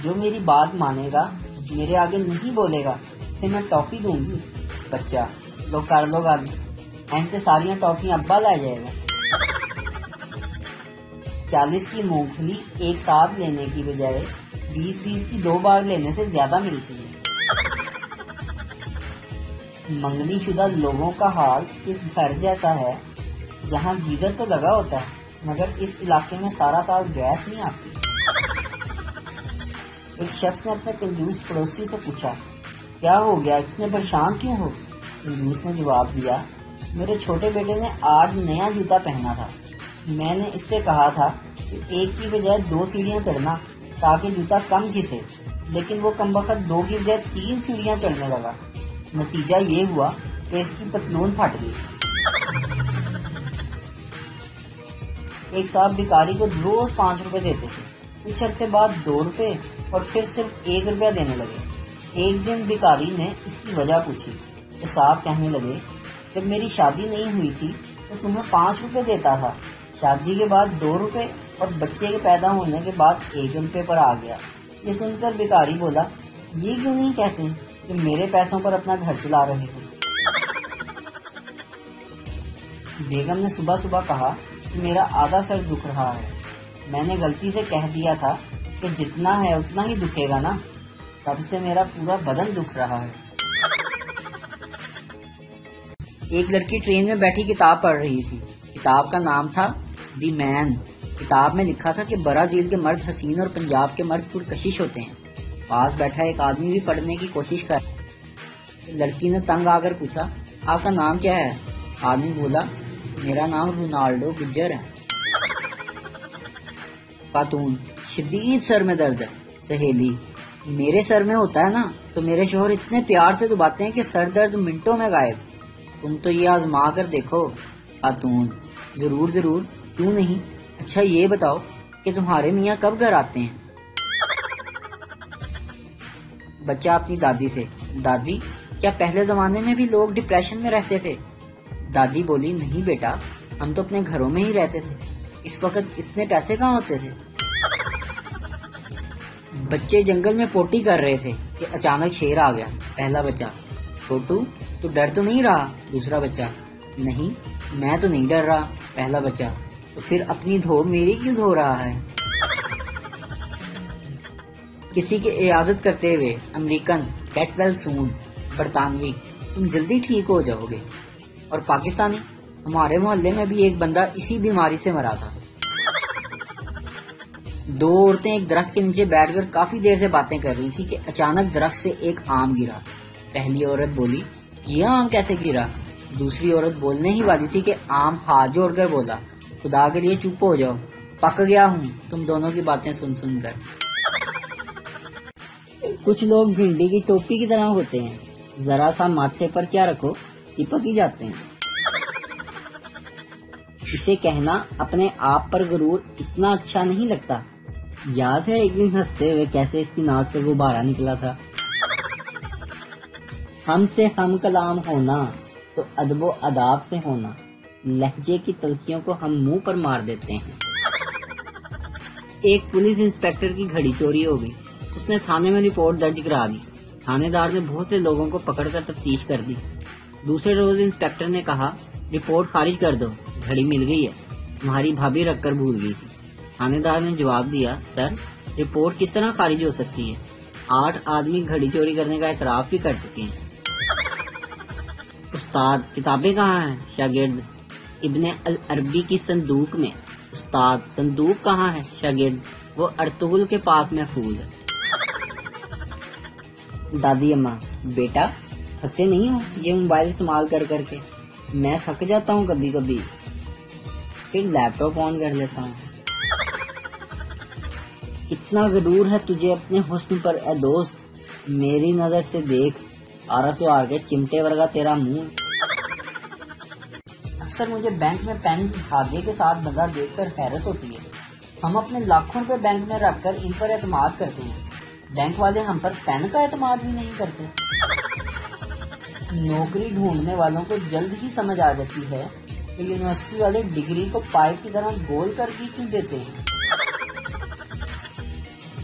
جو میری بات مانے گا، میرے آگے نہیں بولے گا، اسے میں ٹافی دوں گی۔ بچہ، لو کر لو گل، اینتے ساریاں ٹافیاں ابا لے جائے گا۔ 40 کی مونگ پھلی ایک ساتھ لینے کی بجائے 20 کی 2 بار لینے سے زیادہ ملتی ہے۔ منگنی شدہ لوگوں کا حال اس گھر جیسا ہے جہاں گیزر تو لگا ہوتا ہے مگر اس علاقے میں سارا سال گیس نہیں آتی۔ ایک شخص نے اپنے کنجوس پڑوسی سے پوچھا، کیا ہو گیا، اتنے پریشان کیوں ہو؟ کنجوس نے جواب دیا، میرے چھوٹے بیٹے نے آج نیا جوتا پہنا تھا، میں نے اس سے کہا تھا کہ 1 کی بجائے 2 سیڑھیاں چڑھنا تاکہ جوتا کم گھسے، لیکن وہ کمبخت 2 کی بجائے 3 سیڑھیاں چڑھنے لگا۔ نتیجہ یہ ہوا کہ اس کی پتلون پھٹ گئی۔ ایک صاحب بھکاری کو روز 5 روپے دیتے تھے، کچھ عرصے بعد 2 روپے اور پھر صرف 1 روپیہ دینے لگے۔ ایک دن بھکاری نے اس کی وجہ پوچھی تو صاحب کہنے لگے، جب میری شادی نہیں ہوئی تھی تو تمہیں 5 روپے دیتا تھا، شادی کے بعد 2 روپے اور بچے کے پیدا ہونے کے بعد 1 روپے پر آ گیا۔ یہ سن کر بھکاری بولا، یہ کیوں نہیں کہتے کہ میرے پیسوں پر اپنا گھر چلا رہے ہو؟ بیگم نے صبح صبح کہا کہ میرا آدھا سر دکھ رہا ہے، میں نے غلطی سے کہہ دیا تھا کہ جتنا ہے اتنا ہی دکھے گا نا، تب سے میرا پورا بدن دکھ رہا ہے۔ ایک لڑکی ٹرین میں بیٹھی کتاب پڑھ رہی تھی، کتاب کا نام تھا دی مین۔ کتاب میں لکھا تھا کہ برازیل کے مرد حسین اور پنجاب کے مرد پرکشش ہوتے ہیں۔ پاس بیٹھا ایک آدمی بھی پڑھنے کی کوشش کر رہا۔ لڑکی نے تنگ آ کر پوچھا، آپ کا نام کیا ہے؟ آدمی بولا، میرا نام رونالڈو گجر ہے۔ خاتون، شدید سر میں درد ہے۔ سہیلی، میرے سر میں ہوتا ہے نا تو میرے شوہر اتنے پیار سے دباتے ہیں کہ سر درد منٹوں میں غائب، تم تو یہ آزما کر دیکھو۔ خاتون، ضرور ضرور، کیوں نہیں، اچھا یہ بتاؤ کہ تمہارے میاں کب گھر آتے ہیں؟ بچہ اپنی دادی سے، دادی کیا پہلے زمانے میں بھی لوگ ڈپریشن میں رہتے تھے؟ دادی بولی، نہیں بیٹا، ہم تو اپنے گھروں میں ہی رہتے تھے، اس وقت اتنے پیسے کہاں ہوتے تھے؟ بچے جنگل میں پوٹی کر رہے تھے کہ اچانک شیر آ گیا۔ پہلا بچہ، چھوٹو تو ڈر تو نہیں رہا؟ دوسرا بچہ، نہیں میں تو نہیں ڈر رہا۔ پہلا بچہ، تو پھر اپنی دھو میری کیوں دھو رہا ہے؟ کسی کی عیادت کرتے ہوئے، امریکن، گیٹ ویل سون، برطانوی، تم جلدی ٹھیک ہو جاؤ گے۔ اور پاکستانی، ہمارے محلے میں بھی ایک بندہ اسی بیماری سے مرا تھا۔ 2 عورتیں ایک درخت کے نیچے بیٹھ کر کافی دیر سے باتیں کر رہی تھی کہ اچانک درخت سے ایک آم گرا۔ پہلی عورت بولی، یہ آم کیسے گرا؟ دوسری عورت بولنے ہی والی تھی کہ آم ہاتھ جوڑ کر بولا، خدا کے لیے چپ ہو جاؤ، پک گیا ہوں تم دونوں کی باتیں سن سن کر۔ کچھ لوگ بھنڈی کی ٹوپی کی طرح ہوتے ہیں، ذرا سا ماتھے پر کیا رکھو چپک ہی جاتے ہیں۔ اسے کہنا اپنے آپ پر غرور اتنا اچھا نہیں لگتا۔ یاد ہے ایک دن ہنستے ہوئے کیسے اس کی ناک سے غبارہ نکلا تھا۔ ہم سے ہم کلام ہونا تو ادب و آداب سے ہونا، لہجے کی تلخیوں کو ہم منہ پر مار دیتے ہیں۔ ایک پولیس انسپکٹر کی گھڑی چوری ہو گئی، اس نے تھانے میں رپورٹ درج کرا دی۔ تھانے دار نے بہت سے لوگوں کو پکڑ کر تفتیش کر دی۔ دوسرے روز انسپکٹر نے کہا، رپورٹ خارج کر دو، گھڑی مل گئی ہے، تمہاری بھابھی رکھ کر بھول گئی تھی۔ تھانے دار نے جواب دیا، سر رپورٹ کس طرح خارج ہو سکتی ہے، 8 آدمی گھڑی چوری کرنے کا اعتراف بھی کر چکے ہیں۔ استاد، کتابیں کہاں ہیں؟ شاگرد، ابن العربی کی صندوق میں۔ استاد، صندوق کہاں ہے؟ شاگرد، وہ ارطغرل کے پاس محفوظ ہے۔ دادی اماں، بیٹا تھکتے نہیں ہو یہ موبائل استعمال کر کر کے؟ میں تھک جاتا ہوں کبھی کبھی، پھر لیپ ٹاپ آن کر لیتا ہوں۔ اتنا غرور ہے تجھے اپنے حسن پر اے دوست، میری نظر سے دیکھ، آر کے چمٹے ورگا تیرا منہ۔ اکثر مجھے بینک میں پین دھاگے کے ساتھ بندھا دیکھ کر حیرت ہوتی ہے۔ ہم اپنے لاکھوں روپے بینک میں رکھ کر ان پر اعتماد کرتے ہیں، بینک والے ہم پر پین کا اعتماد بھی نہیں کرتے۔ نوکری ڈھونڈنے والوں کو جلد ہی سمجھ آ جاتی ہے کہ یونیورسٹی والے ڈگری کو پائپ کی طرح گول کر کے کیوں دیتے ہیں۔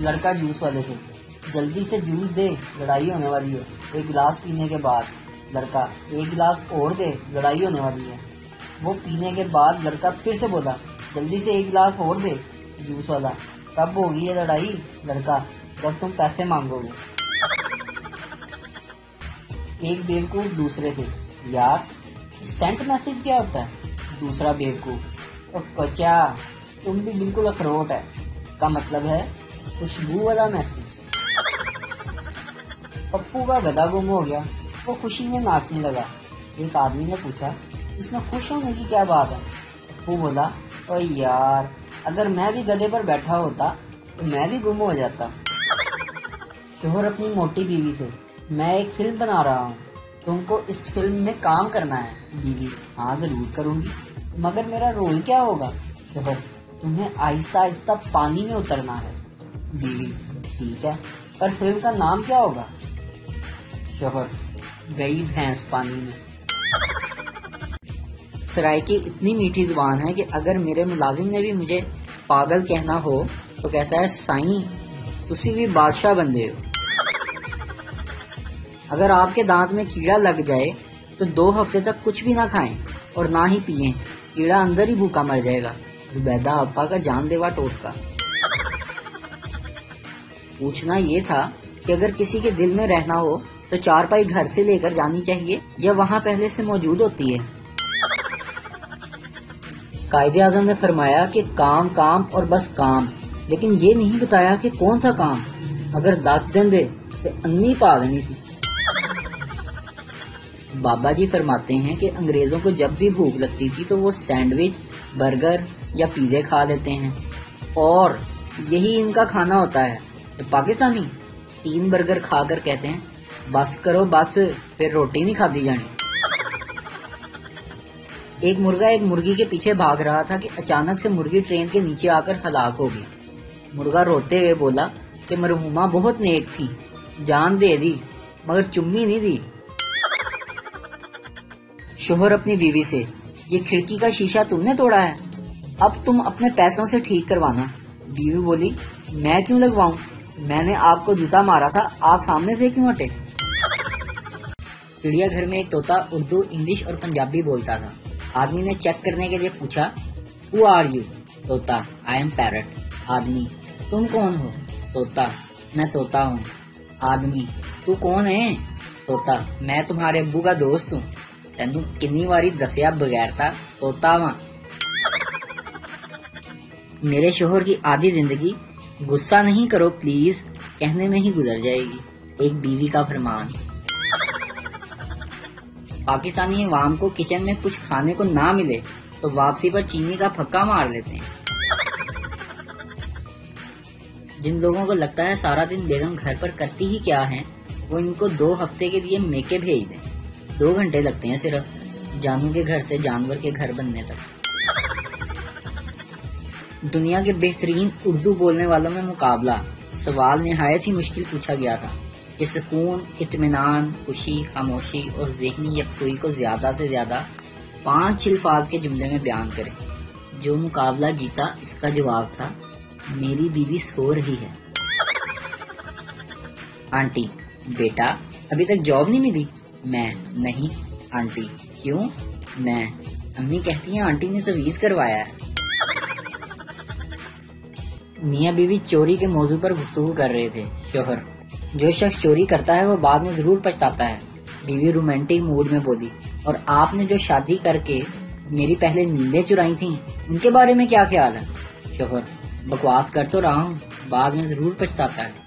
لڑکا جوس والے سے، جلدی سے جوس دے، لڑائی ہونے والی ہے۔ ایک گلاس پینے کے بعد لڑکا، ایک گلاس اور دے، لڑائی ہونے والی ہے۔ وہ پینے کے بعد لڑکا پھر سے بولا، جلدی سے ایک گلاس اور دے۔ جوس والا، کب ہوگی یہ لڑائی؟ لڑکا، جب تم پیسے مانگو گے۔ ایک بیوقوف دوسرے سے، یار سینٹ میسج کیا ہوتا ہے؟ دوسرا بیوقوف، کچا تم بھی بالکل اخروٹ ہے، اس کا مطلب ہے خوشبو والا میسج۔ پپو کا گدھا گم ہو گیا، وہ خوشی میں ناچنے لگا۔ ایک آدمی نے پوچھا، اس میں خوش ہونے کی کیا بات ہے؟ پپو بولا، او یار اگر میں بھی گدھے پر بیٹھا ہوتا تو میں بھی گم ہو جاتا۔ شوہر اپنی موٹی بیوی سے، میں ایک فلم بنا رہا ہوں، تم کو اس فلم میں کام کرنا ہے۔ بیوی، ہاں ضرور کروں گی، مگر میرا رول کیا ہوگا؟ شوہر، تمہیں آہستہ آہستہ پانی میں اترنا ہے۔ بیوی، ٹھیک ہے، پر فلم کا نام کیا ہوگا؟ شوہر، گئی بھینس پانی میں۔ سرائے کی اتنی میٹھی زبان ہے کہ اگر میرے ملازم نے بھی مجھے پاگل کہنا ہو تو کہتا ہے، سائیں تسی بھی بادشاہ بندے ہو۔ اگر آپ کے دانت میں کیڑا لگ جائے تو 2 ہفتے تک کچھ بھی نہ کھائیں اور نہ ہی پیئیں، کیڑا اندر ہی بھوکا مر جائے گا۔ زبیدہ آپا کا جان لیوا ٹوٹکا۔ پوچھنا یہ تھا کہ اگر کسی کے دل میں رہنا ہو تو چارپائی گھر سے لے کر جانی چاہیے یا وہاں پہلے سے موجود ہوتی ہے؟ قائد اعظم نے فرمایا کہ کام کام اور بس کام، لیکن یہ نہیں بتایا کہ کون سا کام۔ اگر 10 دن دے تو انی پا دینی سی۔ بابا جی فرماتے ہیں کہ انگریزوں کو جب بھی بھوک لگتی تھی تو وہ سینڈوچ، برگر یا پیزے کھا لیتے ہیں، اور یہی ان کا کھانا ہوتا ہے۔ پاکستانی 3 برگر کھا کر کہتے ہیں، بس کرو بس، پھر روٹی نہیں کھادی جانی۔ ایک مرغا ایک مرغی کے پیچھے بھاگ رہا تھا کہ اچانک سے مرغی ٹرین کے نیچے آ کر ہلاک ہو گئی۔ مرغا روتے ہوئے بولا کہ مرحومہ بہت نیک تھی، جان دے دی مگر چمی نہیں دی۔ شوہر اپنی بیوی سے، یہ کھڑکی کا شیشہ تم نے توڑا ہے، اب تم اپنے پیسوں سے ٹھیک کروانا۔ بیوی بولی، میں کیوں لگواؤں، میں نے آپ کو جوتا مارا تھا، آپ سامنے سے کیوں ہٹے؟ چڑیا گھر میں ایک طوطا اردو، انگلش اور پنجابی بولتا تھا۔ آدمی نے چیک کرنے کے لیے پوچھا، ہو آر یو؟ طوطا، آئی ایم پیرٹ۔ آدمی، تم کون ہو؟ طوطا، میں طوطا ہوں۔ آدمی، تو کون ہے؟ طوطا، میں تمہارے ابو کا دوست ہوں۔ تینوں کنی واری دسیا بغیر تھا، طوطا واں۔ میرے شوہر کی آدھی زندگی غصہ نہیں کرو پلیز کہنے میں ہی گزر جائے گی، ایک بیوی کا فرمان۔ پاکستانی عوام کو کچن میں کچھ کھانے کو نہ ملے تو واپسی پر چینی کا پھکا مار لیتے ہیں۔ جن لوگوں کو لگتا ہے سارا دن بیگم گھر پر کرتی ہی کیا ہے، وہ ان کو 2 ہفتے کے لیے میکے بھیج دیں، 2 گھنٹے لگتے ہیں صرف جانو کے گھر سے جانور کے گھر بننے تک۔ دنیا کے بہترین اردو بولنے والوں میں مقابلہ، سوال نہایت ہی مشکل پوچھا گیا تھا کہ سکون، اطمینان، خوشی، خاموشی اور ذہنی یکسوئی کو زیادہ سے زیادہ 5 الفاظ کے جملے میں بیان کریں۔ جو مقابلہ جیتا اس کا جواب تھا، میری بیوی سو رہی ہے۔ آنٹی، بیٹا ابھی تک جاب نہیں ملی؟ میں، نہیں۔ آنٹی، کیوں؟ میں، امی کہتی ہیں آنٹی نے تویز کروایا ہے۔ میاں بیوی چوری کے موضوع پر گفتگو کر رہے تھے۔ شوہر، جو شخص چوری کرتا ہے وہ بعد میں ضرور پچھتاتا ہے۔ بیوی رومانٹک موڈ میں بولی، اور آپ نے جو شادی کر کے میری پہلے نیندیں چرائی تھیں ان کے بارے میں کیا خیال ہے؟ شوہر، بکواس کر تو رہا ہوں، بعد میں ضرور پچھتاتا ہے۔